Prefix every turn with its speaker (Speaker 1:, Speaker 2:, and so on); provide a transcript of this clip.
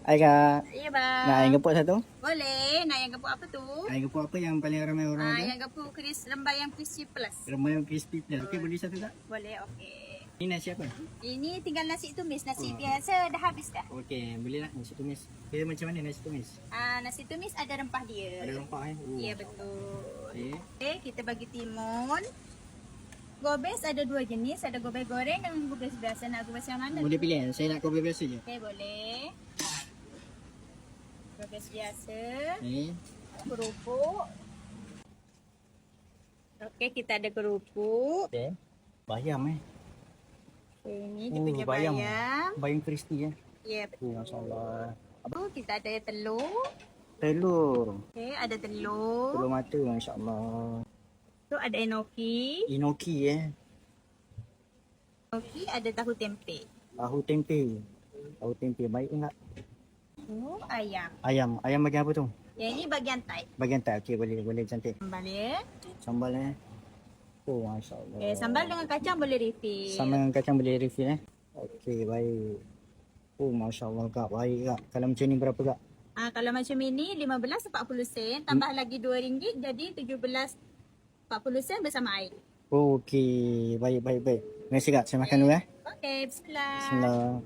Speaker 1: Hai Kak.
Speaker 2: Iya bang.
Speaker 1: Nak ayam gepuk satu?
Speaker 2: Boleh. Nak yang gepuk apa tu?
Speaker 1: Ayam gepuk apa yang paling ramai orang ada?
Speaker 2: Yang gepuk lembah yang crispy plus.
Speaker 1: Ramai yang crispy plus. Okey, boleh satu tak?
Speaker 2: Boleh, okey.
Speaker 1: Ini nasi apa?
Speaker 2: Ini tinggal nasi tumis. Nasi biasa dah habis dah.
Speaker 1: Okey, boleh lah nasi tumis. Dia macam mana nasi tumis?
Speaker 2: Nasi tumis ada rempah dia.
Speaker 1: Ada rempah
Speaker 2: Ya betul.
Speaker 1: Okey.
Speaker 2: Okey, kita bagi timun. Gobes ada dua jenis. Ada gobes goreng dan gobes biasa. Nak gobes yang mana?
Speaker 1: Boleh pilih. Saya nak kopi biasa je.
Speaker 2: Okey, boleh. Gobes biasa.
Speaker 1: Ni.
Speaker 2: Kerupuk. Okey, kita ada kerupuk.
Speaker 1: Okey. Bayam
Speaker 2: Ini dia punya bayam.
Speaker 1: Bayam crispy
Speaker 2: Ya betul.
Speaker 1: Masya-Allah.
Speaker 2: Kita ada telur.
Speaker 1: Telur.
Speaker 2: Okey, ada telur.
Speaker 1: Telur mata masya-Allah.
Speaker 2: Tu ada enoki.
Speaker 1: Enoki
Speaker 2: Enoki ada tahu tempe.
Speaker 1: Tahu tempe. Tahu tempe baik enggak?
Speaker 2: Ayam.
Speaker 1: Ayam bagian apa tu?
Speaker 2: Yang ini bagian thigh.
Speaker 1: Bagian tak. Okey, boleh cantik.
Speaker 2: Sambal ya.
Speaker 1: Sambal Oh, masya-Allah.
Speaker 2: Okey, sambal dengan kacang boleh refill.
Speaker 1: Sambal dengan kacang boleh refill Okey, baik. Oh, masya-Allah Kak. Baik Kak. Kalau macam ni berapa Kak?
Speaker 2: Kalau macam ini 15.40 sen, tambah lagi RM2 jadi 17.40 sen bersama air.
Speaker 1: Oh, okey. Baik. Terima kasih Kak. Saya makan dulu
Speaker 2: Okey, bismillah.
Speaker 1: Bismillah.